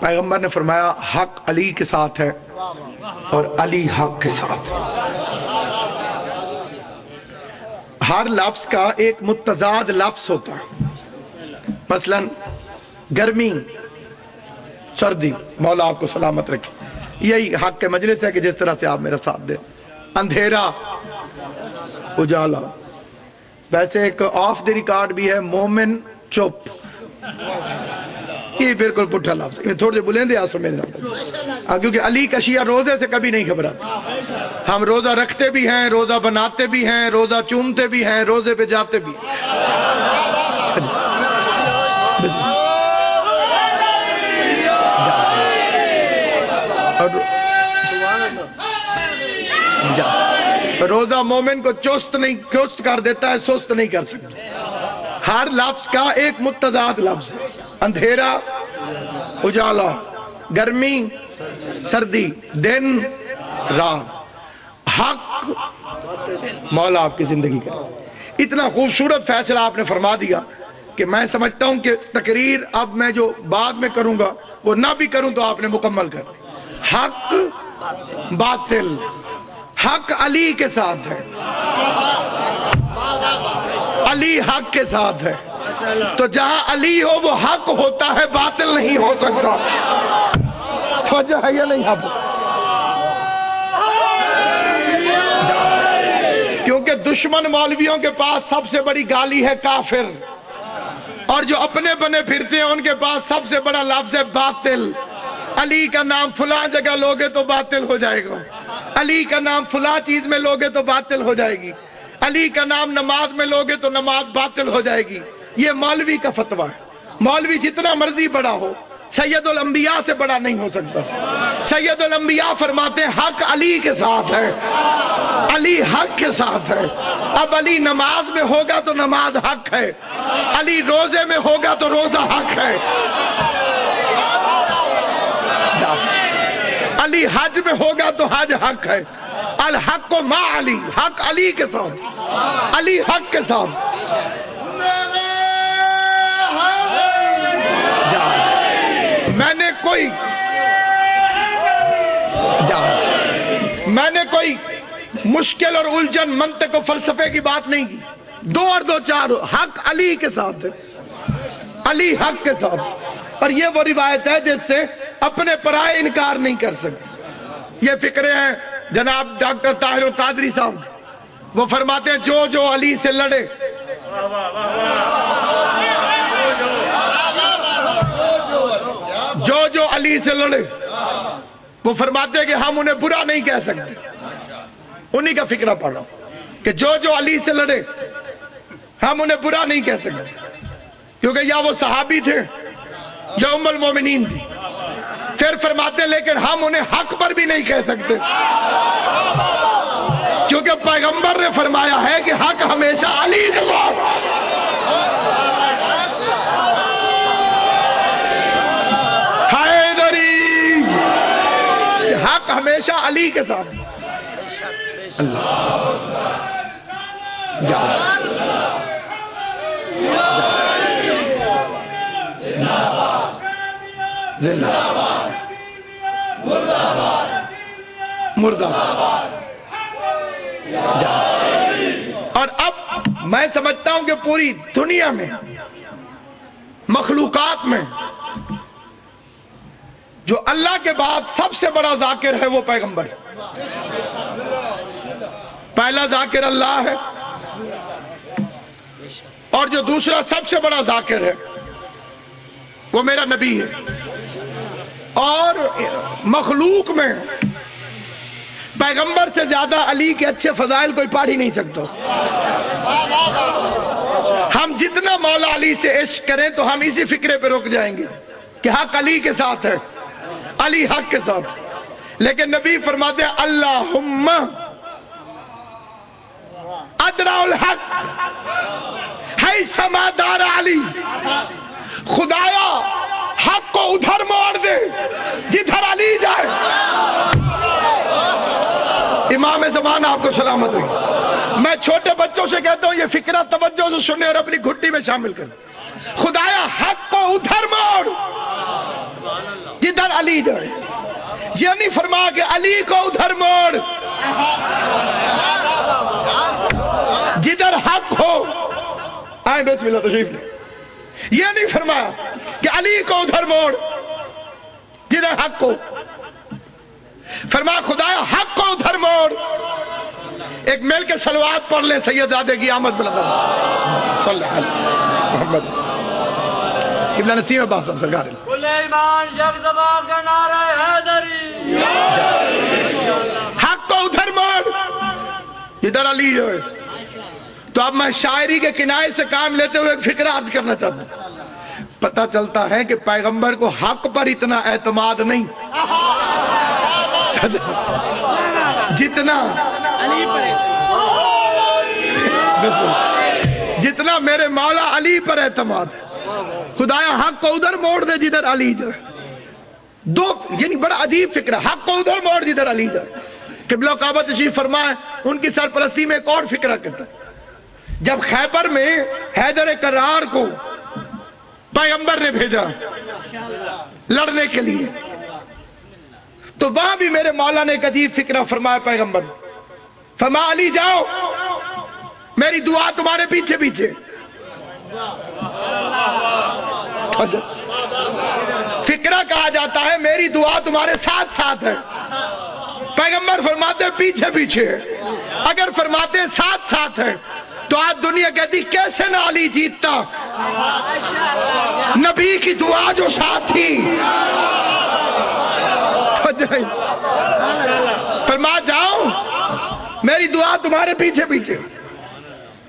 پیغمبر نے فرمایا حق علی کے ساتھ ہے اور علی حق کے ساتھ. ہر لفظ کا ایک متضاد لفظ ہوتا ہے. مثلا گرمی سردی، مولا آپ کو سلامت رکھے، یہی حق کے مجلس ہے کہ جس طرح سے آپ میرا ساتھ دیں. اندھیرا اجالا. ویسے ایک آف دی ریکارڈ بھی ہے مومن چپ، یہ بالکل پٹھا لفظ، تھوڑے سے بلندے آسو میں کیونکہ علی کا شیعہ روزے سے کبھی نہیں گھبراتا. ہم روزہ رکھتے بھی ہیں، روزہ بناتے بھی ہیں، روزہ چومتے بھی ہیں، روزے پہ جاتے بھی. روزہ مومن کو چست کر دیتا ہے، سست نہیں کر سکتا. ہر لفظ کا ایک متضاد لفظ ہے. اندھیرا اجالا، گرمی سردی، دن رات، حق مولا آپ کی زندگی کا. اتنا خوبصورت فیصلہ آپ نے فرما دیا کہ میں سمجھتا ہوں کہ تقریر اب میں جو بعد میں کروں گا وہ نہ بھی کروں تو آپ نے مکمل کر دی. حق باطل، حق علی کے ساتھ ہے، علی حق کے ساتھ ہے. تو جہاں علی ہو وہ حق ہوتا ہے، باطل نہیں ہو سکتا. وجہ ہے یا نہیں؟ اب کیونکہ دشمن مولویوں کے پاس سب سے بڑی گالی ہے کافر، اور جو اپنے بنے پھرتے ہیں ان کے پاس سب سے بڑا لفظ ہے باطل. علی کا نام فلاں جگہ لوگے تو باطل ہو جائے گا، علی کا نام فلاں چیز میں لوگے تو باطل ہو جائے گی، علی کا نام نماز میں لوگے تو نماز باطل ہو جائے گی. یہ مولوی کا فتویٰ ہے. مولوی جتنا مرضی بڑا ہو سید الانبیاء سے بڑا نہیں ہو سکتا. سید الانبیاء فرماتے ہیں حق علی کے ساتھ ہے، علی حق کے ساتھ ہے. اب علی نماز میں ہوگا تو نماز حق ہے، علی روزے میں ہوگا تو روزہ حق ہے، علی حج میں ہوگا تو حج حق ہے. الحق مع علی، حق علی کے ساتھ، علی حق کے ساتھ. میں نے کوئی مشکل اور الجھن منطق و فلسفے کی بات نہیں کی. 2 اور 2 4، حق علی کے ساتھ ہے، علی حق کے ساتھ. اور یہ وہ روایت ہے جس سے اپنے پرائے انکار نہیں کر سکتے. یہ فکرے ہیں جناب ڈاکٹر طاہر القادری صاحب، وہ فرماتے ہیں جو جو علی سے لڑے جو جو علی سے لڑے، وہ فرماتے ہیں کہ ہم انہیں برا نہیں کہہ سکتے. انہی کا فکرہ پڑھ رہا ہوں کہ جو جو علی سے لڑے ہم انہیں برا نہیں کہہ سکتے، کیونکہ یا وہ صحابی تھے یا ام المومنین تھی. پھر فرماتے ہیں لیکن ہم انہیں حق پر بھی نہیں کہہ سکتے، کیونکہ پیغمبر نے فرمایا ہے کہ حق ہمیشہ علی کے ساتھ. حیدری، حق ہمیشہ علی کے ساتھ. اور اب میں سمجھتا ہوں کہ پوری دنیا میں مخلوقات میں جو اللہ کے بعد سب سے بڑا ذاکر ہے وہ پیغمبر ہے. پہلا ذاکر اللہ ہے، اور جو دوسرا سب سے بڑا ذاکر ہے وہ میرا نبی ہے. اور مخلوق میں پیغمبر سے زیادہ علی کے اچھے فضائل کوئی پڑھ ہی نہیں سکتا. ہم جتنا مولا علی سے عشق کریں تو ہم اسی فکرے پہ رک جائیں گے کہ حق علی کے ساتھ ہے، علی حق کے ساتھ. لیکن نبی فرماتے ہیں اللہم ادرا الحق حیثما دار علی، خدایا حق کو ادھر موڑ دے جدھر علی جائے. امام زمان آپ کو سلامت رہے. میں چھوٹے بچوں سے کہتا ہوں یہ فکرہ توجہ سے سنیں اور اپنی گھٹی میں شامل کریں. خدایا حق کو ادھر موڑ جدھر علی جائے. یہ نہیں فرما کہ علی کو ادھر موڑ جدھر حق ہو. آئیں بسم اللہ تشریف لیں. یہ نہیں فرمایا کہ علی کو ادھر موڑ جدھر حق ہو. فرمایا خدایا حق کو ادھر موڑ. ایک مل کے صلوات پڑھ لیں سیدزادے کی آمد بلند صلی اللہ علیہ محمد. قبلہ نسیم عباس صاحب سرکار کل ایمان جب زبان کا نعرہ حیدری حق کو ادھر موڑ جدھر علی جو ہے. تو اب میں شاعری کے کنائے سے کام لیتے ہوئے ایک فکرہ عرض کرنا چاہتا ہوں. پتہ چلتا ہے کہ پیغمبر کو حق پر اتنا اعتماد نہیں جتنا میرے مولا علی پر اعتماد ہے. خدایا حق کو ادھر موڑ دے جدھر علی جو ہے. دو یعنی بڑا عجیب فکر ہے. حق کو ادھر موڑ جدھر علی جو ہے. قبلہ کعبہ تشریف فرمائے ان کی سرپرستی میں ایک اور فکرہ کرتا ہے. جب خیبر میں حیدر کرار کو پیغمبر نے بھیجا لڑنے کے لیے تو وہاں بھی میرے مولا نے ایک عجیب فکرہ فرمایا. پیغمبر فرمایا علی جاؤ میری دعا تمہارے پیچھے پیچھے. فکرہ کہا جاتا ہے میری دعا تمہارے ساتھ ساتھ ہے. پیغمبر فرماتے پیچھے پیچھے. اگر فرماتے ساتھ ساتھ ہے تو آج دنیا کہتی کیسے نہ علی جیتتا. نبی کی دعا جو ساتھ تھی. فرما جاؤ میری دعا تمہارے پیچھے پیچھے.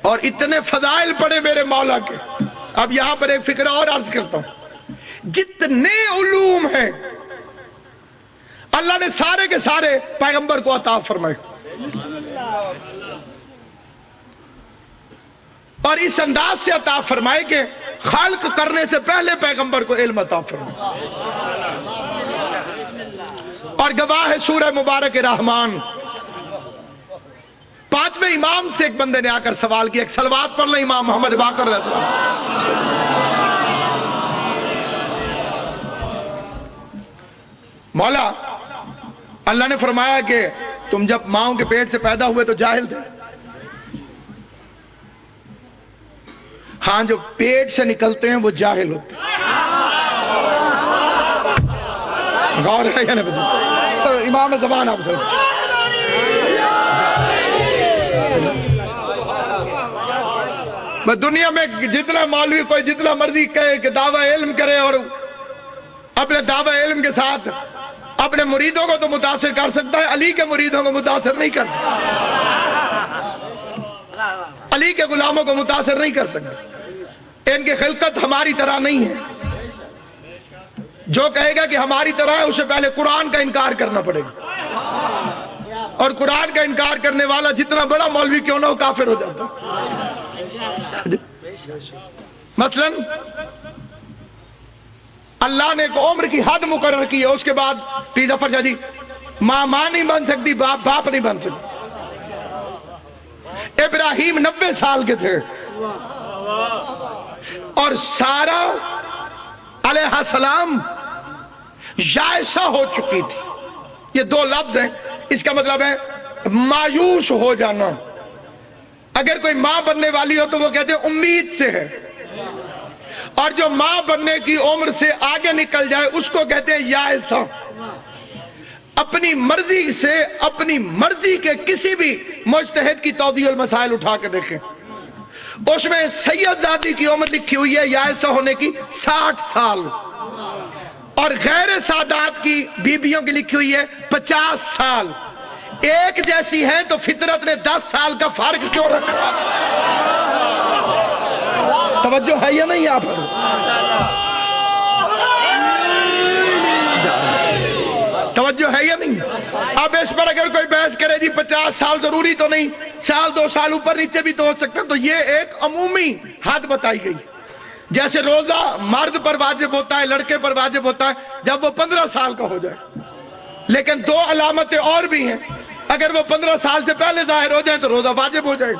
اور اتنے فضائل پڑے میرے مولا کے. اب یہاں پر ایک فکرہ اور عرض کرتا ہوں. جتنے علوم ہیں اللہ نے سارے کے سارے پیغمبر کو عطا فرمائے. اور اس انداز سے عطا فرمائے کہ خلق کرنے سے پہلے پیغمبر کو علم عطا فرمائے. اور گواہ ہے سورہ مبارک رحمان. 5ویں امام سے ایک بندے نے آ کر سوال کیا. ایک صلوات پڑھ لیں امام محمد باقر رضی اللہ. مولا اللہ نے فرمایا کہ تم جب ماؤں کے پیٹ سے پیدا ہوئے تو جاہل تھے. ہاں جو پیٹ سے نکلتے ہیں وہ جاہل ہوتے ہیں. غور ہے یا نہیں؟ امام زمان آپ سے دنیا میں جتنا مولوی کوئی جتنا مرضی کہے کہ دعویٰ علم کرے اور اپنے دعویٰ علم کے ساتھ اپنے مریدوں کو تو متاثر کر سکتا ہے, علی کے مریدوں کو متاثر نہیں کر سکتا, علی کے غلاموں کو متاثر نہیں کر سکتا. ان کی خلقت ہماری طرح نہیں ہے. جو کہے گا کہ ہماری طرح ہے اسے پہلے قرآن کا انکار کرنا پڑے گا, اور قرآن کا انکار کرنے والا جتنا بڑا مولوی کیوں نہ ہو کافر ہو جاتا. مثلا اللہ نے ایک عمر کی حد مقرر کی ہے, اس کے بعد پیر ظفر شاہ جی ماں نہیں بن سکتی, باپ نہیں بن سکتی. ابراہیم 90 سال کے تھے اور سارا علیہ السلام یائسہ ہو چکی تھی. یہ دو لفظ ہیں, اس کا مطلب ہے مایوس ہو جانا. اگر کوئی ماں بننے والی ہو تو وہ کہتے ہیں امید سے ہے, اور جو ماں بننے کی عمر سے آگے نکل جائے اس کو کہتے ہیں یائسہ. اپنی مرضی سے اپنی مرضی کے کسی بھی مجتہد کی توضیح المسائل اٹھا کے دیکھیں, اس میں سید زادی کی عمر لکھی ہوئی ہے یائسہ ہونے کی 60 سال, اور غیر سادات کی بیبیوں کی لکھی ہوئی ہے 50 سال. ایک جیسی ہے تو فطرت نے 10 سال کا فرق کیوں رکھا؟ توجہ ہے یا نہیں آپ پر؟ توجہ ہے یا نہیں؟ اب اس پر اگر کوئی بحث کرے جی 50 سال ضروری تو نہیں, سال 2 سال اوپر نیچے بھی تو ہو سکتا, تو یہ ایک عمومی حد بتائی گئی. جیسے روزہ مرد پر واجب ہوتا ہے, لڑکے پر واجب ہوتا ہے جب وہ 15 سال کا ہو جائے. لیکن 2 علامتیں اور بھی ہیں, اگر وہ 15 سال سے پہلے ظاہر ہو جائے تو روزہ واجب ہو جائے.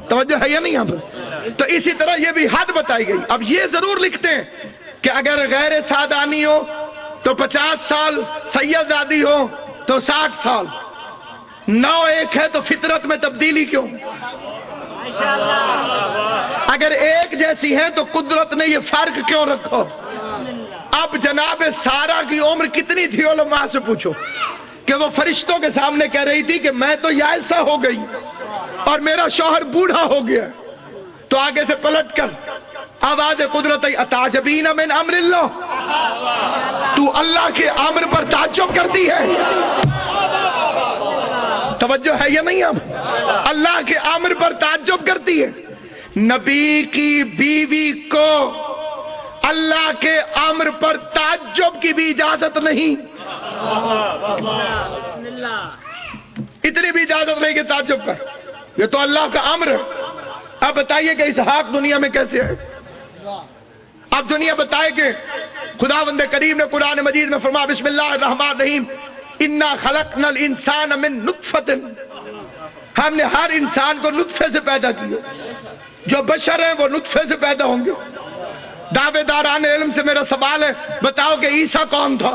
توجہ ہے یا نہیں یہاں پر؟ تو اسی طرح یہ بھی حد بتائی گئی. اب یہ ضرور لکھتے ہیں کہ اگر غیر سادانی ہو تو 50 سال، سیدزادی ہو تو 60 سال، 9 ایک ہے تو فطرت میں تبدیلی کیوں؟ اگر ایک جیسی ہے تو قدرت نے یہ فرق کیوں رکھو؟ اب جناب سارا کی عمر کتنی تھی علماء سے پوچھو، کہ وہ فرشتوں کے سامنے کہہ رہی تھی کہ میں تو یائسہ ہو گئی اور میرا شوہر بوڑھا ہو گیا، تو آگے سے پلٹ کر آواز قدرت اتعجبین من امر اللہ، تو اللہ کے امر پر تعجب کرتی ہے؟ توجہ ہے یا نہیں؟ اب اللہ کے امر پر تعجب کرتی ہے؟ نبی کی بیوی کو اللہ کے امر پر تعجب کی بھی اجازت نہیں، اتنی بھی اجازت نہیں کہ تعجب کر، یہ تو اللہ کا امر ہے۔ اب بتائیے کہ اسحاق دنیا میں کیسے ہے؟ اب دنیا بتائے کہ خداوند کریم نے قرآن مجید میں فرمایا بسم اللہ الرحمن الرحیم انا خلقنا الانسان من نطفۃ، ہم نے ہر انسان کو نطفے سے پیدا کیا، جو بشر ہیں وہ نطفے سے پیدا ہوں گے۔ دعوے داران علم سے میرا سوال ہے، بتاؤ کہ عیسیٰ کون تھا؟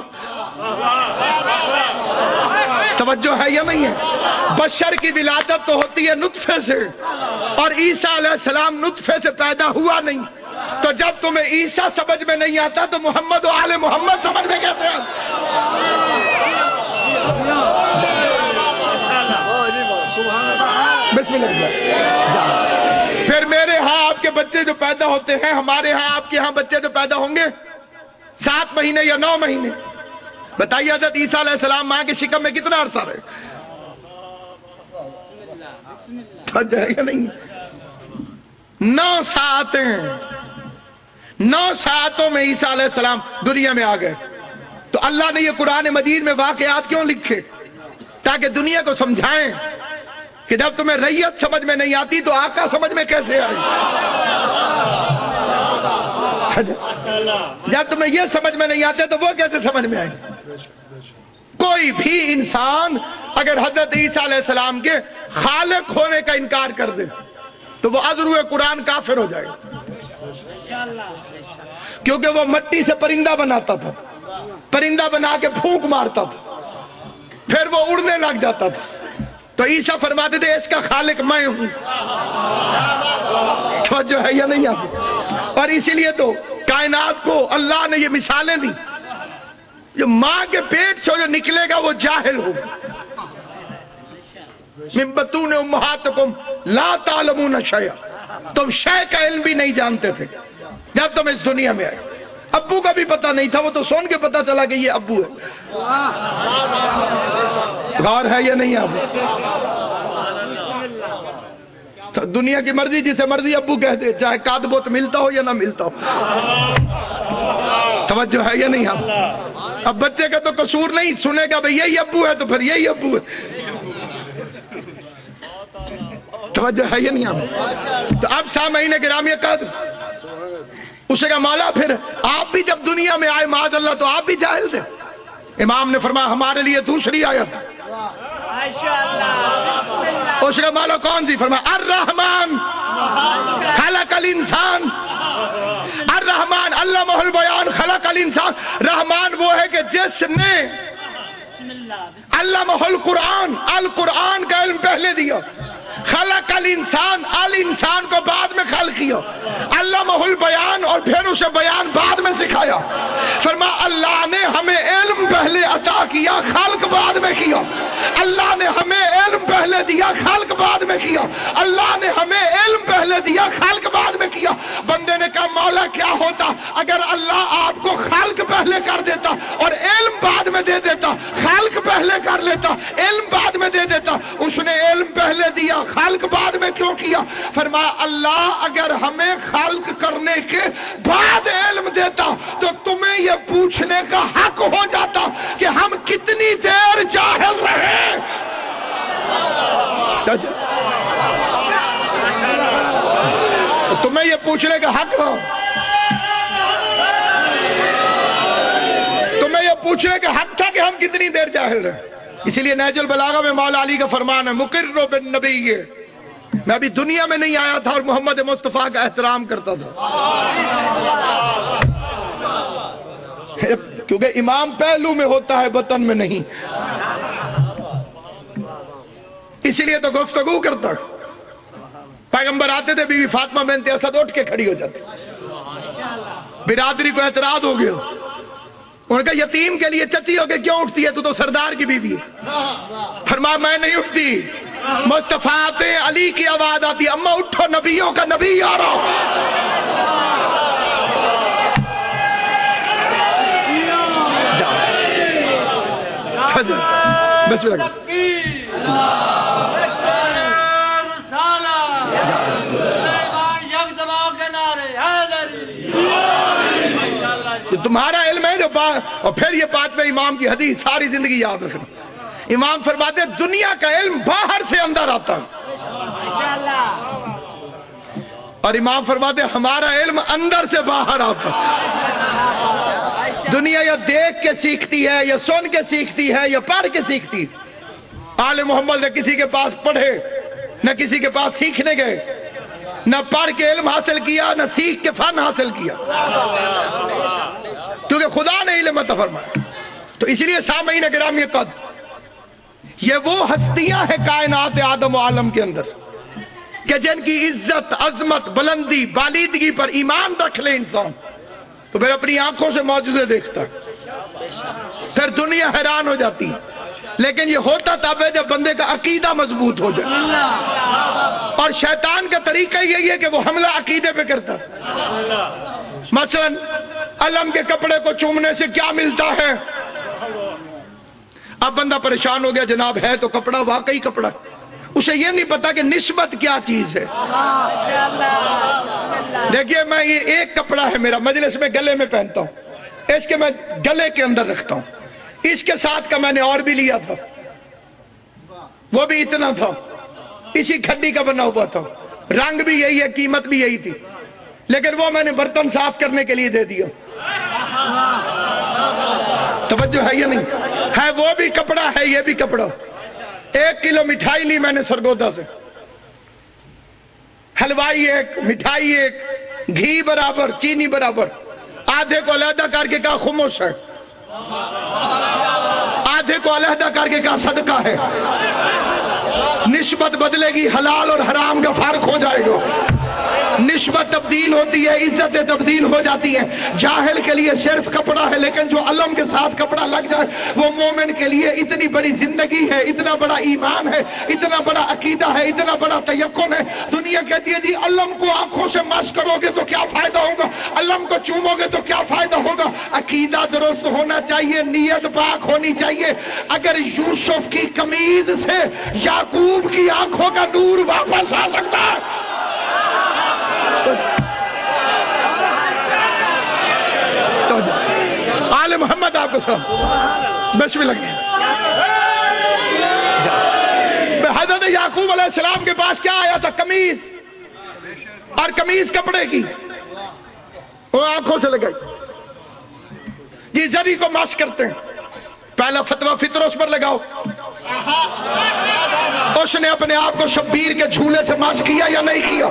توجہ ہے یا نہیں ہے؟ بشر کی ولادت تو ہوتی ہے نطفے سے، اور عیسیٰ علیہ السلام نطفے سے پیدا ہوا نہیں، تو جب تمہیں عیسیٰ سمجھ میں نہیں آتا تو محمد و آل محمد سمجھ میں کیسے آتا؟ بسم اللہ۔ پھر میرے ہاں آپ کے بچے جو پیدا ہوتے ہیں، ہمارے ہاں آپ کے ہاں بچے جو پیدا ہوں گے 7 مہینے یا 9 مہینے، بتائیے حضرت عیسیٰ علیہ السلام ماں کے شکم میں کتنا عرصہ رہے؟ یا نہیں؟ 9 ساعتیں، 9 ساعتوں میں عیسیٰ علیہ السلام دنیا میں آ گئے۔ تو اللہ نے یہ قرآن مجید میں واقعات کیوں لکھے؟ تاکہ دنیا کو سمجھائیں کہ جب تمہیں ریت سمجھ میں نہیں آتی تو آقا سمجھ میں کیسے آئی؟ جب تمہیں یہ سمجھ میں نہیں آتے تو وہ کیسے سمجھ میں آئی؟ کوئی بھی انسان اگر حضرت عیسیٰ علیہ السلام کے خالق ہونے کا انکار کر دے تو وہ ازروِ قرآن کافر ہو جائے گا، کیونکہ وہ مٹی سے پرندہ بناتا تھا، پرندہ بنا کے پھونک مارتا تھا، پھر وہ اڑنے لگ جاتا تھا، تو عیسیٰ فرماتے تھے اس کا خالق میں ہوں۔ جو ہے یا نہیں آپ؟ اور اسی لیے تو کائنات کو اللہ نے یہ مثالیں دی، جو ماں کے پیٹ سے جو نکلے گا وہ جاہل ہوگا۔ من بطون امہاتکم لا تعلمون شیئا، تم شے کا علم بھی نہیں جانتے تھے جب تم اس دنیا میں آئے۔ ابو کا بھی پتہ نہیں تھا، وہ تو سن کے پتہ چلا کہ یہ ابو ہے۔ غور ہے یا نہیں آپ؟ دنیا کی مرضی جسے مرضی ابو کہتے، چاہے کاتبوت ملتا ہو یا نہ ملتا ہو۔ توجہ ہے یا نہیں آپ؟ اب بچے کا تو قصور نہیں، سنے گا بھئی یہی ابو ہے تو پھر یہی ابو ہے۔ توجہ ہے یا نہیں آپ؟ تو اب سامعین گرامی قدر، اسے کہا مولا پھر آپ بھی جب دنیا میں آئے معاذ اللہ تو آپ بھی جاہل تھے؟ امام نے فرمایا ہمارے لیے دوسری آیت، اس کا مولا کون سی؟ فرمایا الرحمن خلق الانسان، الرحمن علمہ البیان خلق الانسان، رحمان وہ ہے کہ جس نے علمہ القرآن، القرآن کا علم پہلے دیا، خلق الانسان، الانسان کو بعد میں خلق کیا، علمہ البیان اور پھر اسے بیان بعد میں سکھایا۔ فرمایا اللہ نے ہمیں علم پہلے عطا کیا، خلق بعد میں کیا۔ اللہ نے ہمیں علم پہلے دیا، خلق بعد میں کیا۔ اللہ نے ہمیں علم پہلے دیا، خلق بعد میں کیا۔ بندے نے کہا مولا کیا ہوتا اگر اللہ آپ کو خلق پہلے کر دیتا اور علم بعد میں دے دیتا؟ خلق پہلے کر لیتا، علم بعد میں دے دیتا۔ اس نے علم پہلے دیا، خلق بعد میں کیوں کیا؟ فرمایا اللہ اگر ہمیں خلق کرنے کے بعد علم دیتا تو تمہیں یہ پوچھنے کا حق ہو جاتا کہ ہم کتنی دیر جاہل رہے۔ تمہیں یہ پوچھنے کا حق ہو، تمہیں یہ پوچھنے کا حق تھا کہ ہم کتنی دیر جاہل رہے۔ اسی لیے نہج البلاغہ میں مولا علی کا فرمان ہے مقر بالنبی، میں ابھی دنیا میں نہیں آیا تھا اور محمد مصطفیٰ کا احترام کرتا تھا۔ کیونکہ امام پہلو میں ہوتا ہے بطن میں نہیں، اسی لیے تو گفتگو کرتا ہے۔ پیغمبر آتے تھے، بیوی فاطمہ بنت اسد اٹھ کے کھڑی ہو جاتی، برادری کو اعتراض ہو گیا، انہوں نے کہا یتیم کے لیے چچی ہو کے کیوں اٹھتی ہے، تو سردار کی بیوی ہے۔ فرمایا میں نہیں اٹھتی، مصطفیٰ علی کی آواز آتی ہے، اماں اٹھو نبیوں کا نبی آ رہا ہو۔ بسم اللہ۔ تمہارا علم ہے جو اور پھر یہ پانچویں امام کی حدیث ساری زندگی یاد رکھنا۔ امام فرماتے ہیں دنیا کا علم باہر سے اندر آتا ہے، اور امام فرماتے ہیں ہمارا علم اندر سے باہر آتا ہے۔ دنیا یا دیکھ کے سیکھتی ہے، یا سن کے سیکھتی ہے، یا پڑھ کے سیکھتی ہے۔ آل محمد نے کسی کے پاس پڑھے، نہ کسی کے پاس سیکھنے گئے، نہ پڑھ کے علم حاصل کیا، نہ سیکھ کے فن حاصل کیا، کیونکہ خدا نے علم عطا فرمایا۔ تو اس لیے سامعین گرامی قدر، یہ وہ ہستیاں ہیں کائنات آدم و عالم کے اندر کہ جن کی عزت، عظمت، بلندی، بالیدگی پر ایمان رکھ لے انسان تو پھر اپنی آنکھوں سے معجزے دیکھتا ہے، پھر دنیا حیران ہو جاتی ہے۔ لیکن یہ ہوتا تب ہے جب بندے کا عقیدہ مضبوط ہو جائے، اور شیطان کا طریقہ یہی ہے کہ وہ حملہ عقیدے پہ کرتا ہے۔ مثلا علم کے کپڑے کو چومنے سے کیا ملتا ہے؟ اب بندہ پریشان ہو گیا، جناب ہے تو کپڑا واقعی کپڑا، اسے یہ نہیں پتا کہ نسبت کیا چیز ہے۔ دیکھیے میں یہ ایک کپڑا ہے میرا، مجلس میں گلے میں پہنتا ہوں، اس کے میں گلے کے اندر رکھتا ہوں، اس کے ساتھ کا میں نے اور بھی لیا تھا، وہ بھی اتنا تھا، اسی کھڈی کا بنا ہوا تھا، رنگ بھی یہی ہے، قیمت بھی یہی تھی، لیکن وہ میں نے برتن صاف کرنے کے لیے دے دیا۔ توجہ ہے یا نہیں؟ ہے وہ بھی کپڑا ہے، یہ بھی کپڑا۔ 1 کلو مٹھائی لی میں نے سرگودا سے، حلوائی ایک، مٹھائی ایک، گھی برابر، چینی برابر، آدھے کو علیحدہ کر کے کہا خمس ہے، آدھے کو علیحدہ کر کے کہا صدقہ ہے۔ نسبت بدلے گی، حلال اور حرام کا فرق ہو جائے گا، نسبت تبدیل ہوتی ہے، عزتیں تبدیل ہو جاتی ہیں۔ جاہل کے لیے صرف کپڑا ہے، لیکن جو علم کے ساتھ کپڑا لگ جائے وہ مومن کے لیے اتنی بڑی زندگی ہے، اتنا بڑا ایمان ہے، اتنا بڑا عقیدہ ہے، اتنا بڑا تیقن ہے۔ دنیا کہتی ہے جی علم کو آنکھوں سے مس کرو گے تو کیا فائدہ ہوگا، علم کو چومو گے تو کیا فائدہ ہوگا۔ عقیدہ درست ہونا چاہیے، نیت پاک ہونی چاہیے۔ اگر یوسف کی قمیض سے یعقوب کی آنکھوں کا نور واپس آ سکتا ہے، آل محمد آپ کو سلام، بسم اللہ۔ حضرت یعقوب علیہ السلام کے پاس کیا آیا تھا؟ قمیض، اور قمیض کپڑے کی، وہ آنکھوں سے لگائی۔ یہ زری کو مس کرتے ہیں، پہلا فتویٰ فطرت پر لگاؤ۔ اس نے اپنے آپ کو شبیر کے جھولے سے مس کیا یا نہیں کیا؟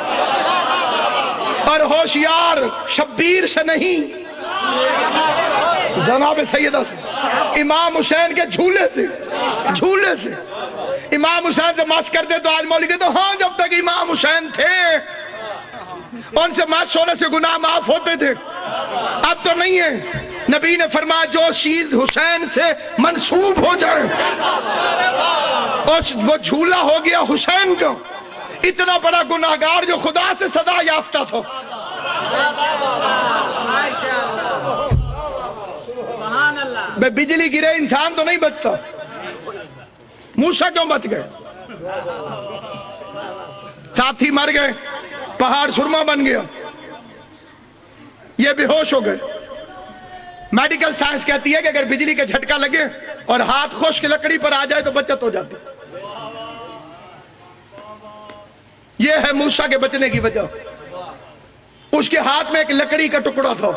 اور ہوشیار شبیر سے نہیں، جناب سیدہ سے، امام حسین کے جھولے سے، جھولے سے امام حسین سے مس کرتے تو آج مولوی کہتے ہاں جب تک امام حسین تھے ان سے مس ہونے سے گناہ معاف ہوتے تھے، اب تو نہیں ہے۔ نبی نے فرمایا جو چیز حسین سے منسوب ہو جائے وہ جھولا ہو گیا حسین کا۔ اتنا بڑا گناہگار جو خدا سے سزا یافتہ تھا، بے بجلی گرے انسان تو نہیں بچتا، موسیٰ کیوں بچ گئے؟ ساتھی مر گئے، پہاڑ سرما بن گیا، یہ بے ہوش ہو گئے۔ میڈیکل سائنس کہتی ہے کہ اگر بجلی کا جھٹکا لگے اور ہاتھ خشک لکڑی پر آ جائے تو بچت ہو جاتی۔ یہ ہے موسیٰ کے بچنے کی وجہ۔ اس کے ہاتھ میں ایک لکڑی کا ٹکڑا تھا،